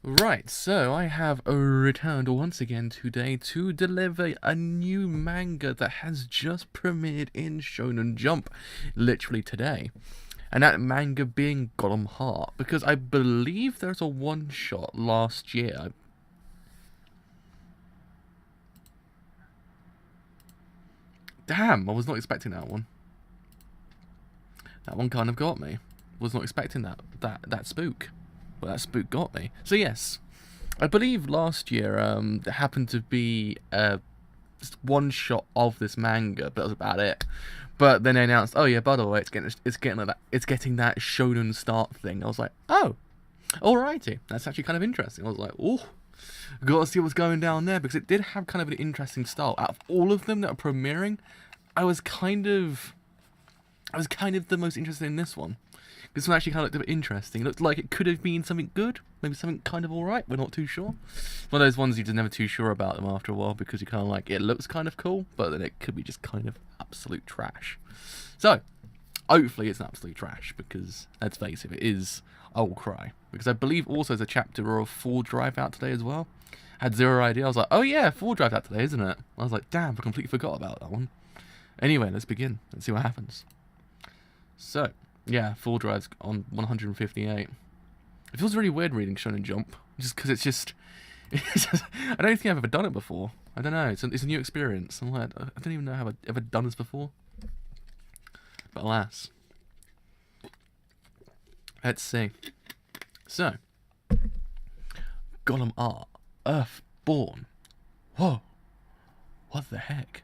Right, so I have returned once again today to deliver a new manga that has just premiered in Shonen Jump, literally today. And that manga being Golem Heart, because I believe there's a one-shot last year. Damn, I was not expecting that one. That one kind of got me. Was not expecting that spook. Well, that spook got me. So yes, I believe last year there happened to be just one shot of this manga, but that was about it. But then they announced, oh yeah, by the way, it's getting that shonen start thing. I was like, oh, alrighty, that's actually kind of interesting. I was like, oh, gotta see what's going down there, because it did have kind of an interesting style. Out of all of them that are premiering, I was kind of the most interested in this one. This one actually kind of looked a bit interesting. It looked like it could have been something good, maybe something kind of alright, we're not too sure. One of those ones you're just never too sure about them after a while, because you kind of like, it looks kind of cool, but then it could be just kind of absolute trash. So, hopefully it's an absolute trash, because, let's face it, if it is, I will cry. Because I believe also there's a chapter of Full Drive out today as well. I had zero idea, I was like, oh yeah, Full Drive out today, isn't it? I was like, damn, I completely forgot about that one. Anyway, let's begin, let's see what happens. So, yeah, Full Drive's on 158. It feels really weird reading Shonen Jump, just because it's just, I don't think I've ever done it before. I don't know, it's a new experience. I'm like, I don't even know how I've ever done this before. But alas. Let's see. So, Golem Art, Earthborn. Whoa, what the heck?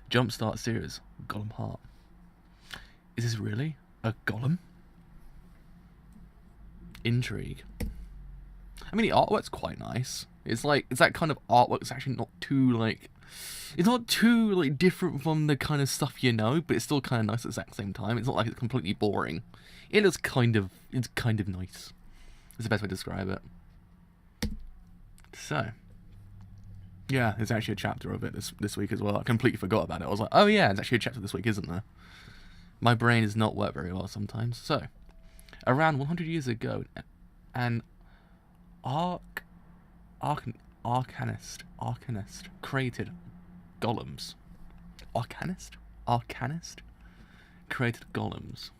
Jumpstart series, Golem Heart. Is this really a golem? Intrigue. I mean, the artwork's quite nice. It's that kind of artwork that's actually not too, like, it's not too, like, different from the kind of stuff you know, but it's still kind of nice at the exact same time. It's not like it's completely boring. It looks it's kind of nice. That's the best way to describe it. So, yeah, there's actually a chapter of it this week as well. I completely forgot about it. I was like, oh yeah, there's actually a chapter this week, isn't there? My brain does not work very well sometimes. So, around 100 years ago, an arcanist created golems. Arcanist created golems.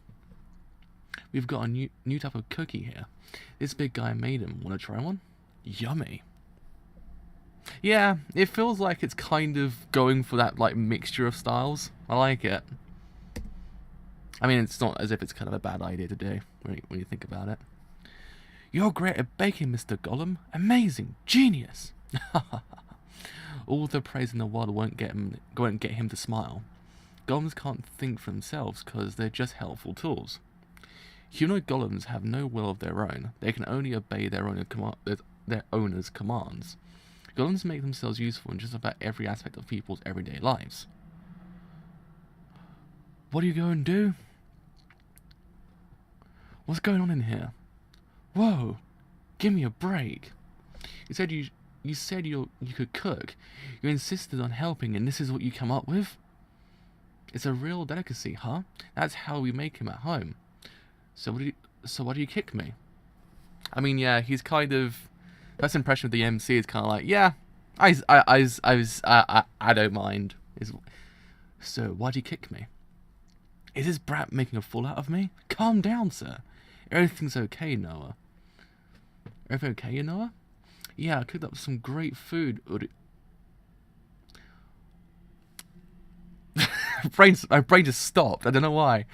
We've got a new type of cookie here. This big guy made him. Want to try one? Yummy. Yeah, it feels like it's kind of going for that like mixture of styles. I like it. I mean, it's not as if it's kind of a bad idea to do when you think about it. You're great at baking, Mr. Golem. Amazing, genius. All the praise in the world won't get him to smile. Golems can't think for themselves because they're just helpful tools. Humanoid golems have no will of their own. They can only obey their owner's commands. Golems make themselves useful in just about every aspect of people's everyday lives. What are you going to do? What's going on in here? Whoa! Give me a break. You said you could cook. You insisted on helping, and this is what you come up with? It's a real delicacy, huh? That's how we make him at home. So why do you kick me? I mean, yeah, he's kind of, first impression of the MC is kind of like, yeah, I don't mind. So why'd you kick me? Is this brat making a fool out of me? Calm down, sir. Everything's okay, Noah. Everything okay, Noah? Yeah, I cooked up some great food. My brain just stopped. I don't know why.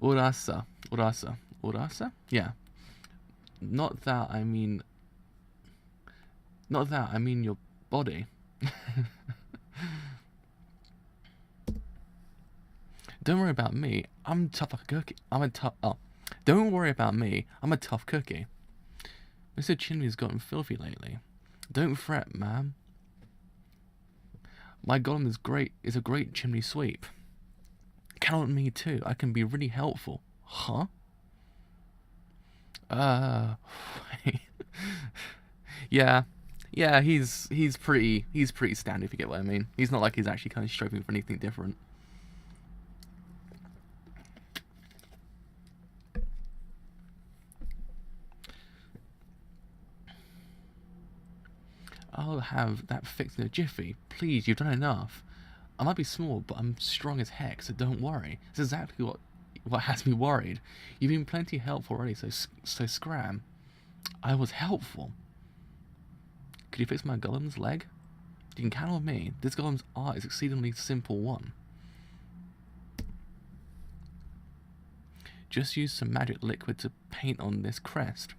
Urasa. Yeah. Not that, I mean your body. Don't worry about me. I'm tough like a cookie. Don't worry about me. I'm a tough cookie. Mr. Chimney's gotten filthy lately. Don't fret, ma'am. My golem is a great chimney sweep. Count on me too. I can be really helpful. Huh? Yeah. Yeah, he's pretty standard, if you get what I mean. He's not like he's actually kind of striving for anything different. I'll have that fixed in a jiffy. Please, you've done enough. I might be small, but I'm strong as heck, so don't worry. It's exactly what has me worried. You've been plenty helpful already, so scram. I was helpful. Could you fix my golem's leg? You can count on me. This golem's art is exceedingly simple one. Just use some magic liquid to paint on this crest.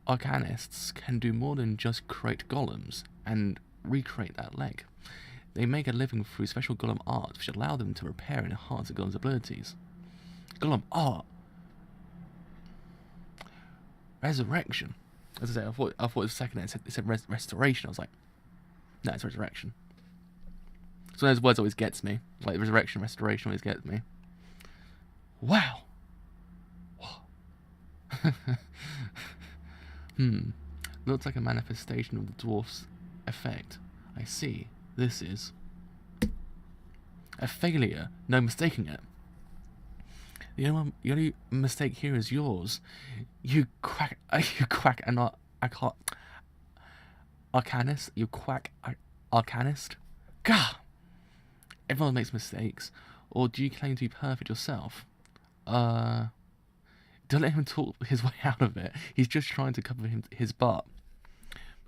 Arcanists can do more than just create golems and recreate that leg. They make a living through special golem art which allow them to repair and enhance a golem's abilities. Golem art. Resurrection. As I said, I thought it was second. It said restoration. I was like, no, it's resurrection. So those words always gets me. Like resurrection, restoration always gets me. Wow. Looks like a manifestation of the dwarf's effect. I see. This is a failure. No mistaking it. The only mistake here is yours. You quack and I can't. Arcanist. You quack arcanist. Gah! Everyone makes mistakes. Or do you claim to be perfect yourself? Don't let him talk his way out of it. He's just trying to cover his butt.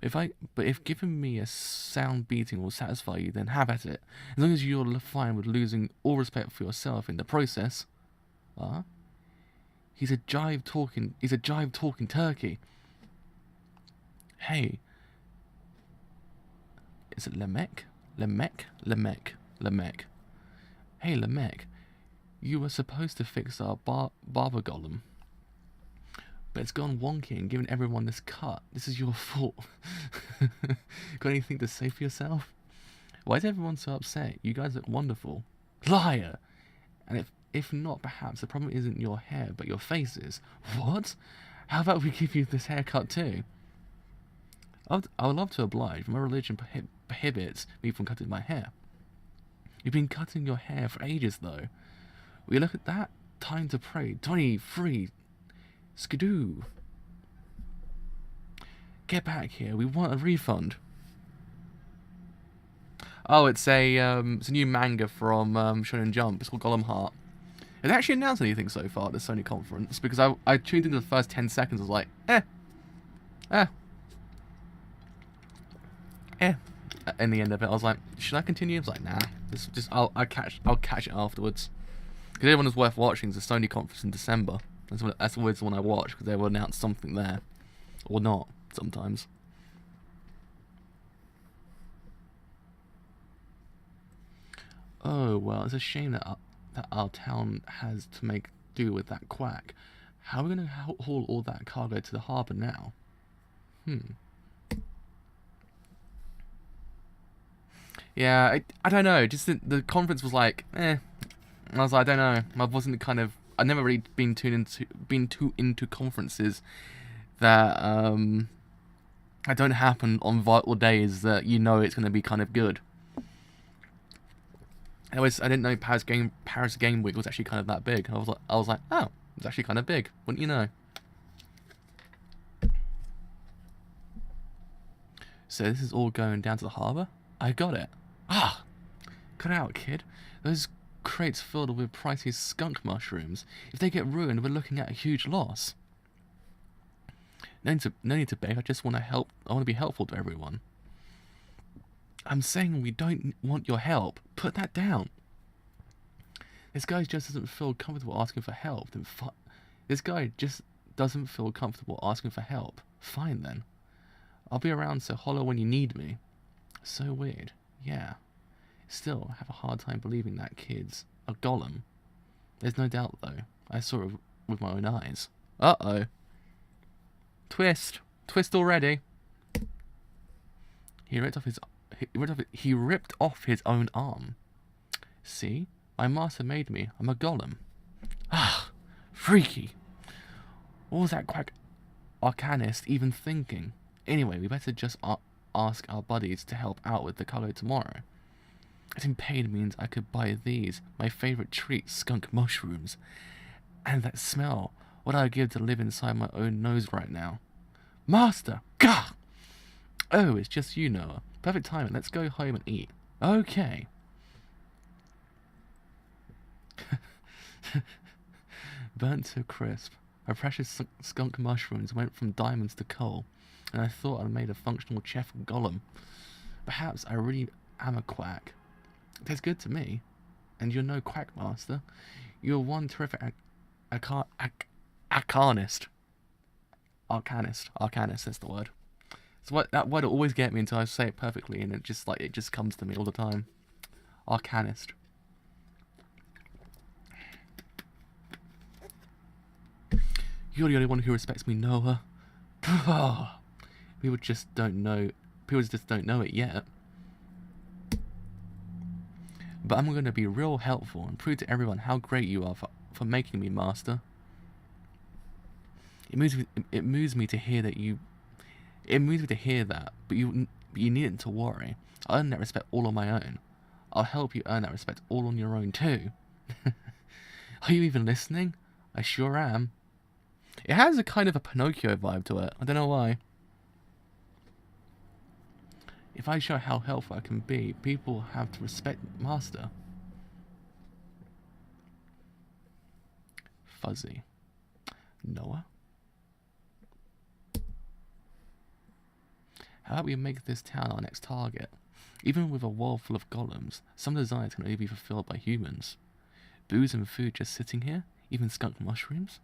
If giving me a sound beating will satisfy you, then have at it. As long as you're fine with losing all respect for yourself in the process. He's a jive talking turkey. Hey. Is it Lemek? Lemek. Hey, Lemek. You were supposed to fix our barber golem. But it's gone wonky and given everyone this cut. This is your fault. Got anything to say for yourself? Why is everyone so upset? You guys look wonderful. Liar! And if not, perhaps the problem isn't your hair, but your faces. What? How about we give you this haircut too? I would love to oblige, but my religion prohibits me from cutting my hair. You've been cutting your hair for ages, though. Will you look at that? Time to pray. 23. Skidoo. Get back here. We want a refund. Oh, it's a new manga from Shonen Jump. It's called Golem Hearts. It actually announced anything so far at the Sony conference because I tuned into the first 10 seconds. I was like, In the end of it, I was like, should I continue? I was like, nah. I'll catch it afterwards. Because everyone is worth watching. It's a Sony conference in December. That's always the one I watch because they will announce something there, or not sometimes. Oh well, it's a shame that our town has to make do with that quack. How are we going to haul all that cargo to the harbour now? Yeah, I don't know. Just the conference was like, I was like, I don't know. I've never really been too into conferences that don't happen on vital days that you know it's going to be kind of good. I didn't know Paris Game Week was actually kind of that big. I was like, oh, it's actually kind of big. Wouldn't you know? So this is all going down to the harbour? I got it. Cut out, kid. Those crates filled with pricey skunk mushrooms. If they get ruined, we're looking at a huge loss. No need to beg. I just want to help. I want to be helpful to everyone. I'm saying we don't want your help. Put that down. This guy just doesn't feel comfortable asking for help. This guy just doesn't feel comfortable asking for help. Fine then. I'll be around, so holler when you need me. So weird. Yeah. Still, I have a hard time believing that kid's a golem. There's no doubt, though. I saw it with my own eyes. Uh-oh. Twist. Twist already. He ripped off his own arm. See? My master made me. I'm a golem. Freaky. What was that quack arcanist even thinking? Anyway, we better just ask our buddies to help out with the cargo tomorrow. Getting paid means I could buy these, my favourite treat, skunk mushrooms. And that smell, what I'd give to live inside my own nose right now. Master! Gah! Oh, it's just you, Noah. Perfect timing. Let's go home and eat. Okay. Burnt to a crisp. My precious skunk mushrooms went from diamonds to coal, and I thought I'd made a functional chef golem. Perhaps I really am a quack. It tastes good to me. And you're no quack master. You're one terrific arcanist. Arcanist, that's the word. It's what that word will always get me until I say it perfectly, and it just comes to me all the time. Arcanist. You're the only one who respects me, Noah. People just don't know it yet. But I'm going to be real helpful and prove to everyone how great you are for making me master. It moves me to hear that but you needn't to worry. I earn that respect all on my own. I'll help you earn that respect all on your own too. Are you even listening? I sure am. It has a kind of a Pinocchio vibe to it. I don't know why. If I show how helpful I can be, people have to respect master. Fuzzy. Noah? How about we make this town our next target? Even with a world full of golems, some desires can only be fulfilled by humans. Booze and food just sitting here? Even skunk mushrooms?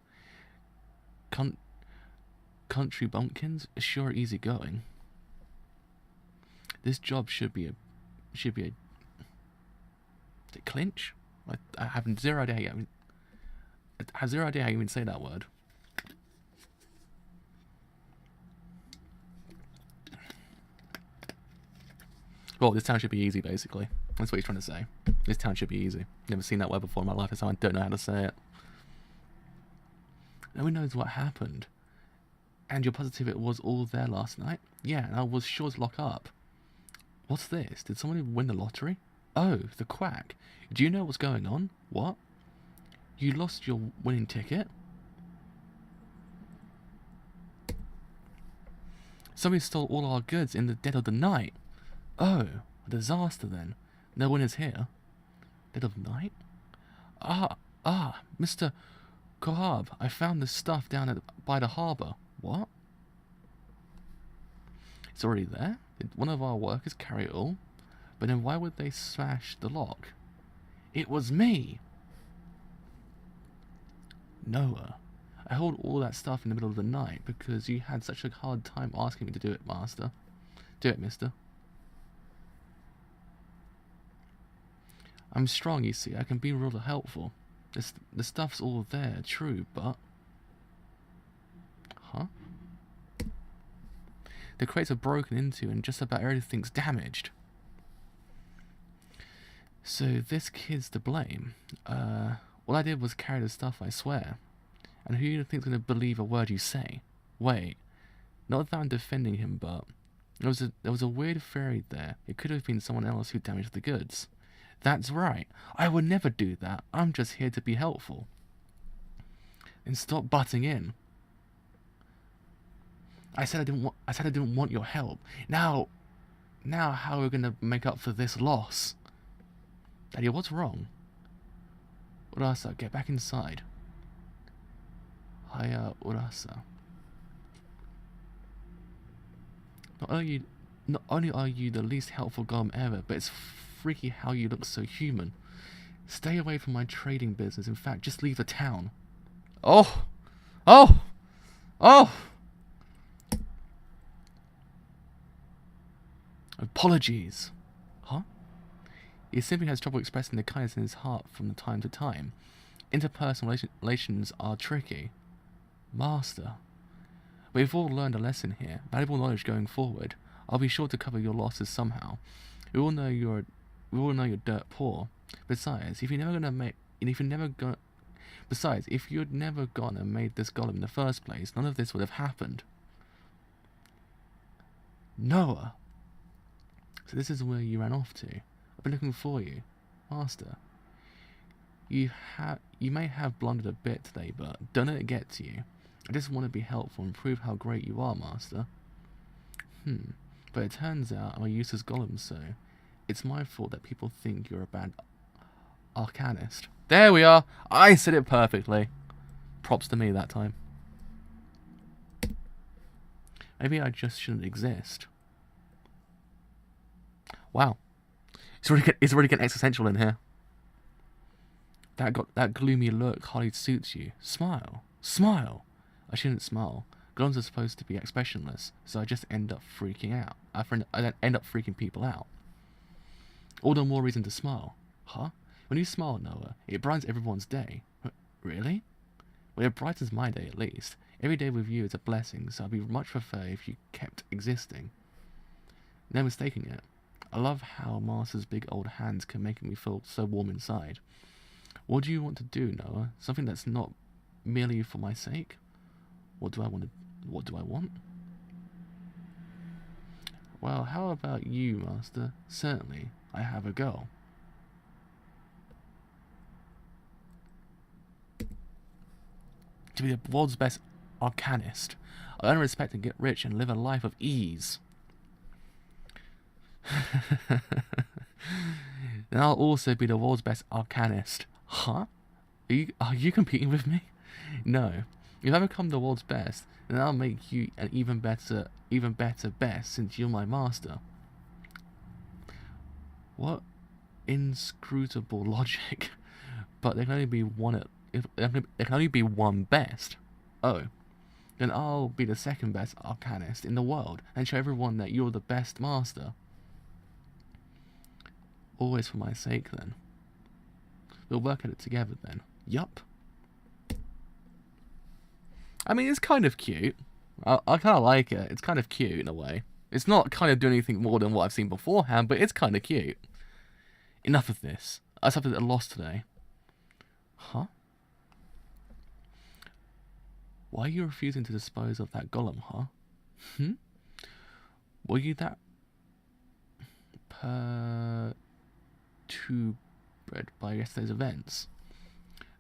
Country bumpkins? Sure easy going. This job should be a is it clinch? I have zero idea how you even say that word. Well, this town should be easy, basically. That's what he's trying to say. This town should be easy. Never seen that word before in my life, so I don't know how to say it. No one knows what happened. And you're positive it was all there last night? Yeah, and I was sure to lock up. What's this? Did someone win the lottery? Oh, the quack. Do you know what's going on? What? You lost your winning ticket? Somebody stole all our goods in the dead of the night. Oh, a disaster then. No one is here. Dead of night? Mr. Kohab, I found this stuff down by the harbour. What? It's already there? Did one of our workers carry it all? But then why would they smash the lock? It was me! Noah, I hold all that stuff in the middle of the night because you had such a hard time asking me to do it, master. Do it, mister. I'm strong, you see. I can be real helpful. The stuff's all there, true, but... Huh? The crates are broken into and just about everything's damaged. So this kid's to blame. All I did was carry the stuff, I swear. And who do you think's going to believe a word you say? Wait, not that I'm defending him, but there was a weird fairy there. It could have been someone else who damaged the goods. That's right. I would never do that. I'm just here to be helpful. And stop butting in. I said I didn't want your help. Now how are we gonna make up for this loss? Daddy, what's wrong? Urasa, get back inside. Hiya, Urasa. Not only are you the least helpful golem ever, but it's freaky how you look so human. Stay away from my trading business. In fact, just leave the town. Oh! Apologies. Huh? He simply has trouble expressing the kindness in his heart from time to time. Interpersonal relations are tricky. Master. We've all learned a lesson here. Valuable knowledge going forward. I'll be sure to cover your losses somehow. We all know you're dirt poor. Besides, if you'd never gone and made this golem in the first place, none of this would have happened. Noah. So this is where you ran off to. I've been looking for you, Master. You may have blundered a bit today, but don't let it get to you. I just want to be helpful and prove how great you are, Master. But it turns out I'm a useless golem, so it's my fault that people think you're a bad arcanist. There we are! I said it perfectly. Props to me that time. Maybe I just shouldn't exist. Wow. It's already getting existential in here. That gloomy look hardly suits you. Smile. Smile! I shouldn't smile. Golems are supposed to be expressionless, so I just end up freaking out. I end up freaking people out. All the more reason to smile. Huh? When you smile, Noah, it brightens everyone's day. Really? Well, it brightens my day at least. Every day with you is a blessing, so I'd be much prefer if you kept existing. No mistaking it. I love how Master's big old hands can make me feel so warm inside. What do you want to do, Noah? Something that's not merely for my sake? What do I want? Well, how about you, Master? Certainly, I have a goal. To be the world's best arcanist. I earn respect and get rich and live a life of ease. Then I'll also be the world's best arcanist. Huh? Are you competing with me? No. If I become the world's best, then I'll make you an even better best since you're my master. What inscrutable logic. But there can only be one best. Oh. Then I'll be the second best arcanist in the world and show everyone that you're the best master. Always for my sake, then. We'll work at it together, then. Yup. I mean, it's kind of cute. I kind of like it. It's kind of cute in a way. It's not kind of doing anything more than what I've seen beforehand, but it's kind of cute. Enough of this. I suffered a loss today. Huh? Why are you refusing to dispose of that golem, huh? Were you that perturbed by yesterday's events?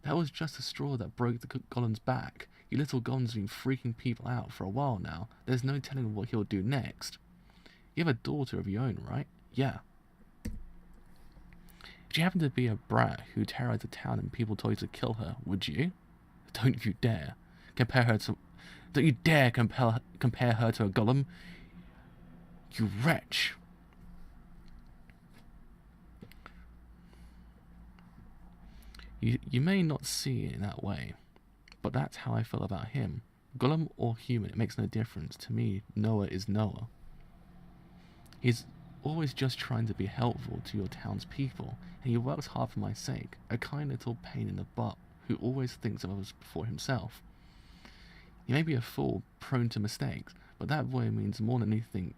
That was just a straw that broke the golem's back. You little golem's been freaking people out for a while now. There's no telling what he'll do next. You have a daughter of your own, right? Yeah. If you happen to be a brat who terrorized the town and people told you to kill her, would you? Don't you dare. Don't you dare compare her to a golem. You wretch. You may not see it in that way, but that's how I feel about him. Golem or human, it makes no difference. To me, Noah is Noah. He's always just trying to be helpful to your town's people, and he works hard for my sake, a kind little pain in the butt who always thinks of others before himself. He may be a fool, prone to mistakes, but that boy means more than anything.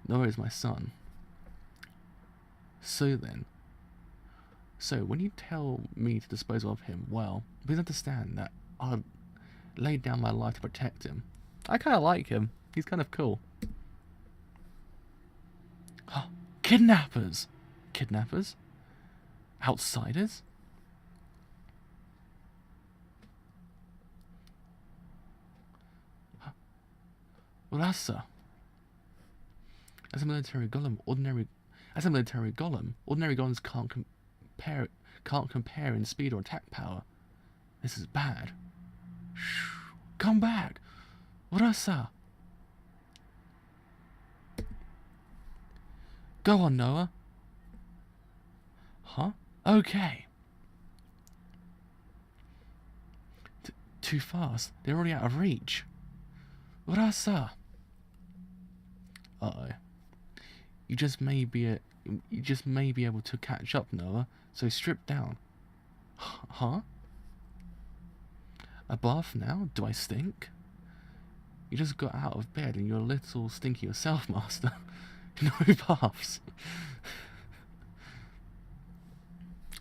Noah is my son. So when you tell me to dispose of him, well, please understand that I'll lay down my life to protect him. I kind of like him. He's kind of cool. Kidnappers! Kidnappers? Outsiders? Rasa. As a military golem, ordinary golems can't compare in speed or attack power. This is bad. Shh. Come back! Rasa! Go on, Noah. Huh? Okay. Too fast. They're already out of reach. Rasa! Uh-oh. You just may be able to catch up, Noah, so strip down. Huh? A bath now? Do I stink? You just got out of bed and you're a little stinky yourself, Master. No baths.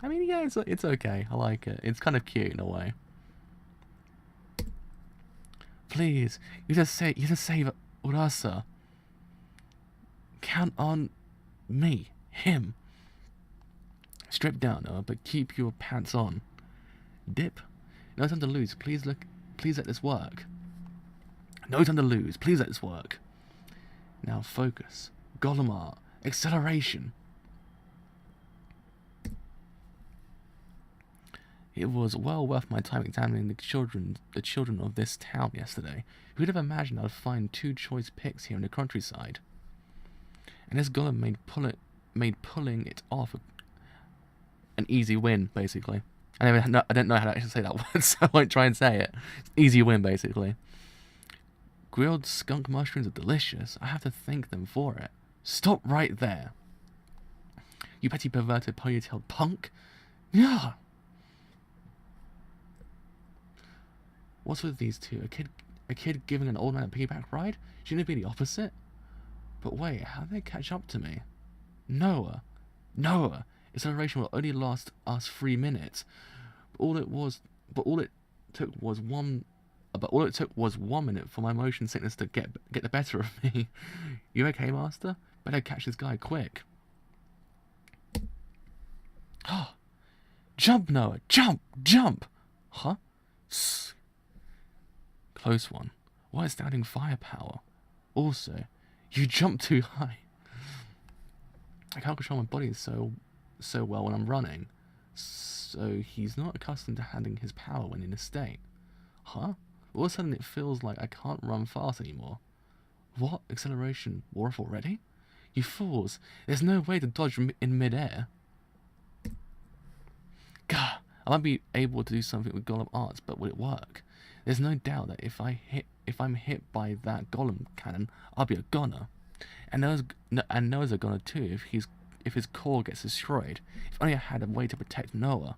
I mean, yeah, it's okay. I like it. It's kind of cute in a way. Please, you just save Urasa. Count on me, him. Strip down, Noah, but keep your pants on. Dip. No time to lose. Please let this work. No time to lose. Please let this work. Now focus. Golem art. Acceleration. It was well worth my time examining the children of this town yesterday. Who'd have imagined I'd find 2 choice picks here in the countryside? And this golem made pulling it off an easy win, basically. I don't know how to actually say that word, so I won't try and say it. Easy win, basically. Grilled skunk mushrooms are delicious. I have to thank them for it. Stop right there. You petty perverted ponytailed punk. Yeah. What's with these two? A kid giving an old man a piggyback ride? Shouldn't it be the opposite? But wait, how did they catch up to me? Noah. Acceleration will only last us 3 minutes. But all it took was 1 minute for my motion sickness to get the better of me. You okay, Master? Better catch this guy quick. Jump, Noah! Jump! Huh? Close one. What astounding firepower. Also, you jump too high. I can't control my body so well when I'm running. So he's not accustomed to handling his power when in a state. Huh? All of a sudden it feels like I can't run fast anymore. What? Acceleration wore off already? You fools! There's no way to dodge in mid-air. Gah! I might be able to do something with Golem Arts, but will it work? There's no doubt that if I'm hit by that Golem cannon, I'll be a goner. And Noah's a goner too if his core gets destroyed. If only I had a way to protect Noah.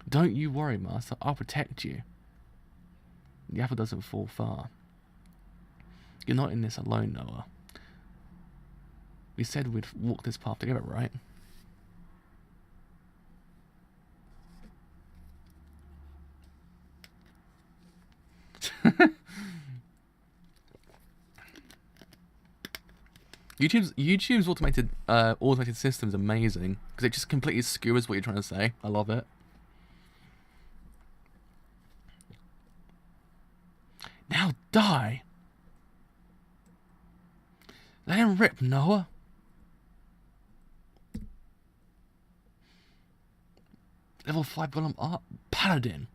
Don't you worry, Master. I'll protect you. The apple doesn't fall far. You're not in this alone, Noah. We said we'd walk this path together, right? YouTube's automated system is amazing because it just completely skewers what you're trying to say. I love it. Now die. Let him rip, Noah. Level 5 Golem Art Paladin.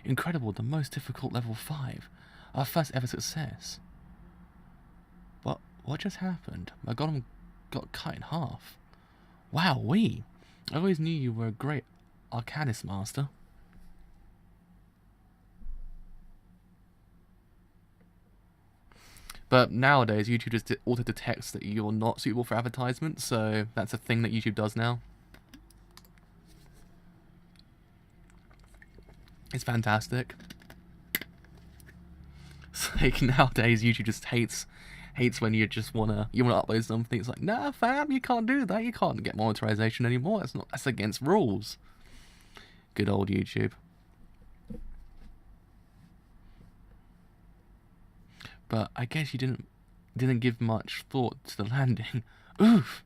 Incredible, the most difficult level 5. Our first ever success. What just happened? My golem got cut in half. Wowee! I always knew you were a great arcanist, Master. But nowadays, YouTube just auto-detects that you're not suitable for advertisement, so that's a thing that YouTube does now. It's fantastic. It's like nowadays YouTube just hates when you just wanna upload something. It's like, nah, fam, you can't do that. You can't get monetization anymore. That's against rules. Good old YouTube. But I guess you didn't give much thought to the landing. Oof!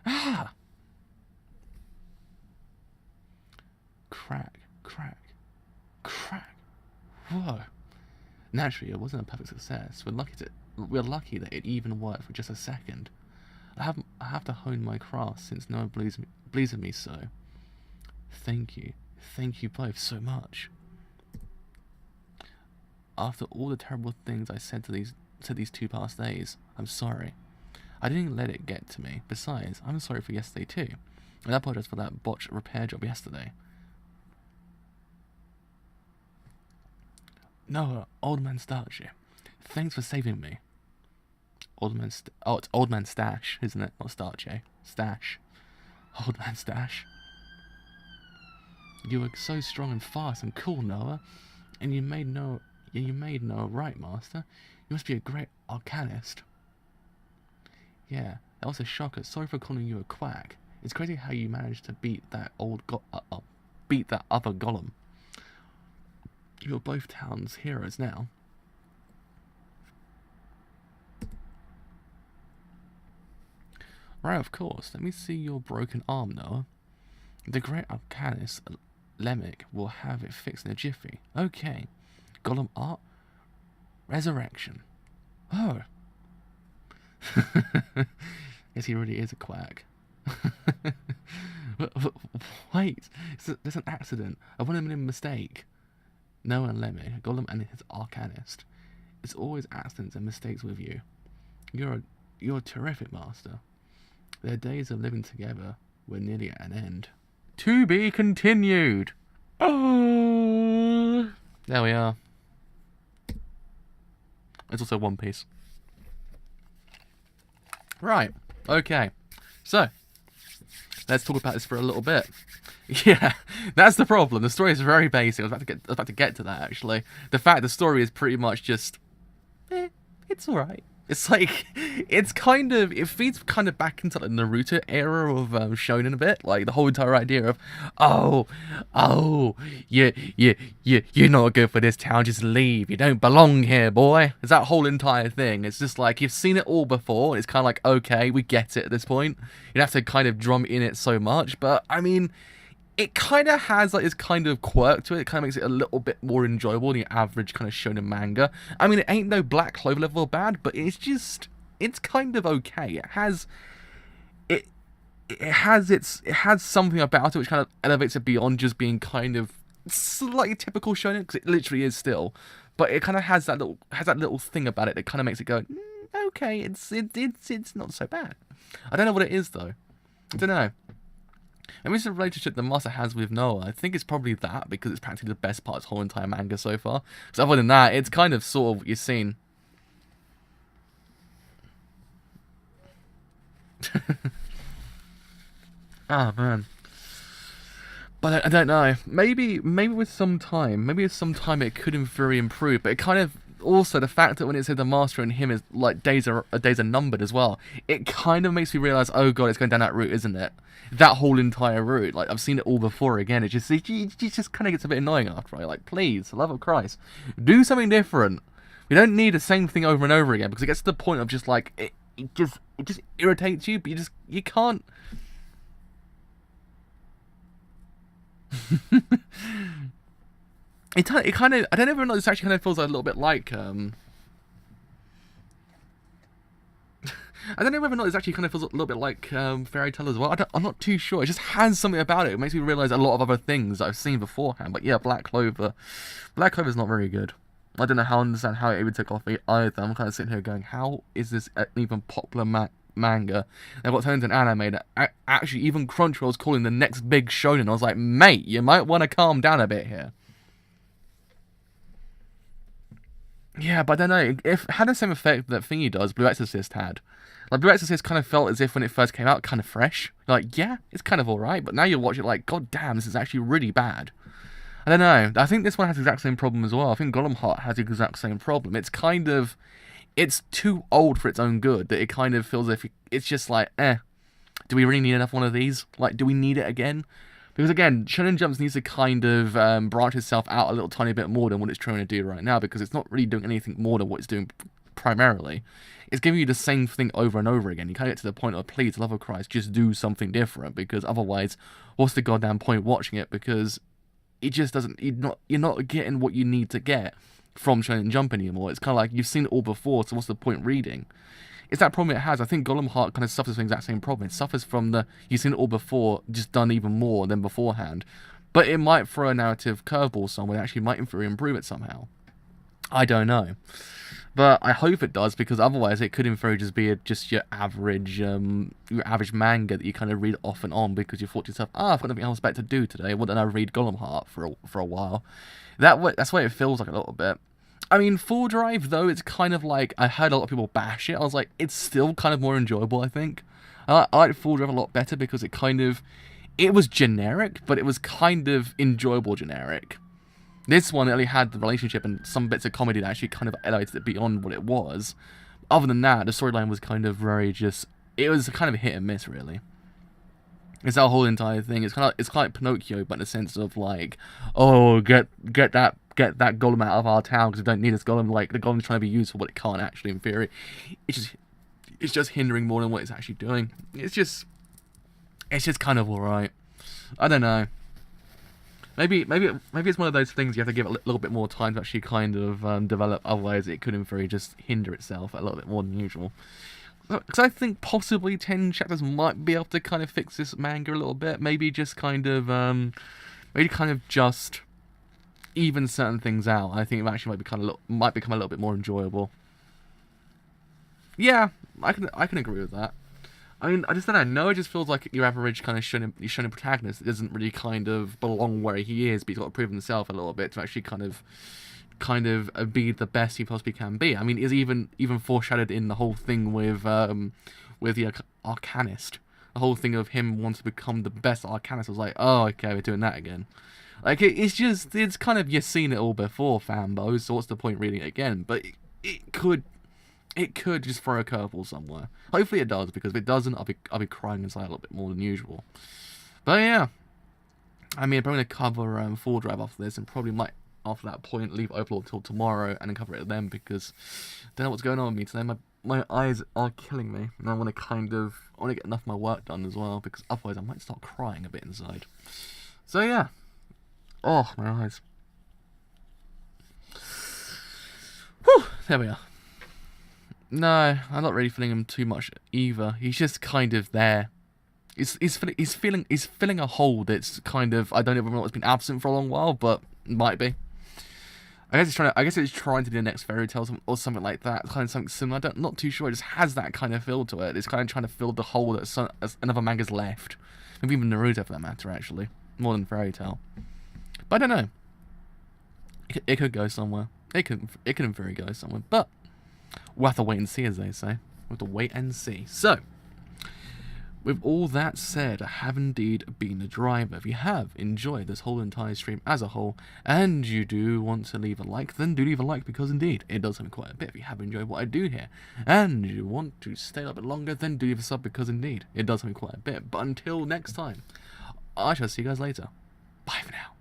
Ah! Crack. Whoa! Naturally, it wasn't a perfect success. We're lucky that it even worked for just a second. I have to hone my craft since no one believes in me so. Thank you both so much. After all the terrible things I said to these 2 past days, I'm sorry. I didn't let it get to me. Besides, I'm sorry for yesterday too. And I apologize for that botched repair job yesterday. Noah, Old Man Starchy, thanks for saving me. It's Old Man Stash, isn't it? Not Starchy. Stash. Old Man Stash. You were so strong and fast and cool, Noah, and you made Noah right, Master. You must be a great arcanist. Yeah, that was a shocker. Sorry for calling you a quack. It's crazy how you managed to beat that other golem. You're both town's heroes now. Right, of course. Let me see your broken arm, Noah. The great arcanist Lemic will have it fixed in a jiffy. Okay. Golem art. Resurrection. Oh. Yes, he really is a quack. Wait, there's an accident. A 1 in a million mistake. Noah and Lemmy, Golem and his arcanist. It's always accidents and mistakes with you. You're a terrific master. Their days of living together were nearly at an end. To be continued. Oh, there we are. There's also One Piece. Right. Okay. So, let's talk about this for a little bit. Yeah, that's the problem. The story is very basic. I was about to get to that, actually. The fact the story is pretty much just, it's alright. It's like, it feeds kind of back into the Naruto era of Shonen a bit. Like, the whole entire idea of, you're not good for this town, just leave. You don't belong here, boy. It's that whole entire thing. It's just like, you've seen it all before, and it's kind of like, okay, we get it at this point. You'd have to kind of drum in it so much, but, I mean, it kind of has like this kind of quirk to it. It kind of makes it a little bit more enjoyable than your average kind of shonen manga. I mean, it ain't no Black Clover level bad, but it's kind of okay. It has something about it which kind of elevates it beyond just being kind of slightly typical shonen, because it literally is still. But it kind of has that little thing about it that kind of makes it go, okay, it's not so bad. I don't know what it is though. I don't know. And it's the relationship the master has with Noah. I think it's probably that, because it's practically the best part of the whole entire manga so far. So other than that, it's kind of sort of what you've seen. Ah, man. But I don't know. Maybe with some time it could in theory improve. But it kind of also the fact that when it said the master and him is like days are numbered as well. It kind of makes me realize, oh god, it's going down that route, isn't it? That whole entire route. Like I've seen it all before. Again, it just kind of gets a bit annoying after. Right? Like, please, for the love of Christ, do something different. We don't need the same thing over and over again, because it gets to the point of just like it just irritates you. But you can't. It kind of, I don't know if this actually kind of feels like a little bit like I don't know whether or not this actually kind of feels a little bit like Fairy Tail as well. I'm not too sure. It just has something about it. It makes me realise a lot of other things that I've seen beforehand. But yeah, Black Clover's not very good. I don't know how it even took off either. I'm kind of sitting here going, how is this an even popular manga that got turned into an anime that actually even Crunchyroll's calling the next big shonen? I was like, mate, you might want to calm down a bit here. Yeah, but I don't know. It had the same effect that Thingy does, Blue Exorcist had. Like, Blue Exorcist kind of felt as if when it first came out, kind of fresh. Like, yeah, it's kind of alright, but now you watch it like, god damn, this is actually really bad. I don't know. I think this one has the exact same problem as well. I think Golem Hearts has the exact same problem. It's kind of, it's too old for its own good, that it kind of feels as if it's just like, do we really need another one of these? Like, do we need it again? Because again, Shonen Jump needs to kind of branch itself out a little tiny bit more than what it's trying to do right now, because it's not really doing anything more than what it's doing primarily. It's giving you the same thing over and over again. You kind of get to the point of, please, love of Christ, just do something different, because otherwise, what's the goddamn point watching it? Because it just doesn't, you're not getting what you need to get from Shonen Jump anymore. It's kind of like, you've seen it all before, so what's the point reading? It's that problem it has. I think Golem Heart kind of suffers from the exact same problem. It suffers from the, you've seen it all before, just done even more than beforehand. But it might throw a narrative curveball somewhere that actually might improve it somehow. I don't know. But I hope it does, because otherwise it could in theory just be just your average manga that you kind of read off and on, because you thought to yourself, I've got nothing else better to do today. Why don't I read Golem Heart for a while? That's what it feels like a little bit. I mean, Full Drive, though, it's kind of like, I heard a lot of people bash it. I was like, it's still kind of more enjoyable, I think. I like Full Drive a lot better, because it was generic, but it was kind of enjoyable generic. This one only had the relationship and some bits of comedy that actually kind of elevated it beyond what it was. Other than that, the storyline was kind of very it was kind of a hit and miss, really. It's that whole entire thing. It's kind of like Pinocchio, but in the sense of like, oh, get that golem out of our town, because we don't need this golem. Like, the golem's trying to be used for what it can't actually, in theory. It's just hindering more than what it's actually doing. It's just kind of alright. I don't know. maybe it's one of those things you have to give it a little bit more time to actually kind of develop. Otherwise, it could in theory just hinder itself a little bit more than usual. Because I think possibly 10 chapters might be able to kind of fix this manga a little bit. Maybe just kind of just even certain things out. I think it actually might become a little bit more enjoyable. Yeah, I can agree with that. I mean, I just don't know. Noah just feels like your average kind of shonen protagonist that doesn't really kind of belong where he is, but he's got to prove himself a little bit to actually kind of be the best he possibly can be. I mean, is even foreshadowed in the whole thing with the Arcanist. The whole thing of him wanting to become the best Arcanist. I was like, oh, okay, we're doing that again. Like, it's kind of, you've seen it all before, fanboys, so what's the point reading it again? But it could just throw a curveball somewhere. Hopefully it does, because if it doesn't, I'll be crying inside a little bit more than usual. But yeah, I mean, I'm probably going to cover Full Drive after this, and probably might, after that point, leave Overlord till tomorrow, and then cover it then, because I don't know what's going on with me today. My eyes are killing me, and I want to get enough of my work done as well, because otherwise I might start crying a bit inside. So yeah. Oh, my eyes. Whew, there we are. No, I'm not really feeling him too much either. He's just kind of there. He's filling a hole that's kind of, I don't know whether it's been absent for a long while, but might be. I guess it's trying to be the next fairy tale or something like that. Kind of something similar. Not too sure. It just has that kind of feel to it. It's kind of trying to fill the hole that another manga's left. Maybe even Naruto for that matter, actually, more than fairy tale. But I don't know. It could go somewhere. It could in theory go somewhere. But we'll have to wait and see, as they say. We'll have to wait and see. So, with all that said, I have indeed been the driver. If you have enjoyed this whole entire stream as a whole, and you do want to leave a like, then do leave a like, because indeed, it does help me quite a bit if you have enjoyed what I do here. And you want to stay a little bit longer, then do leave a sub, because indeed, it does help me quite a bit. But until next time, I shall see you guys later. Bye for now.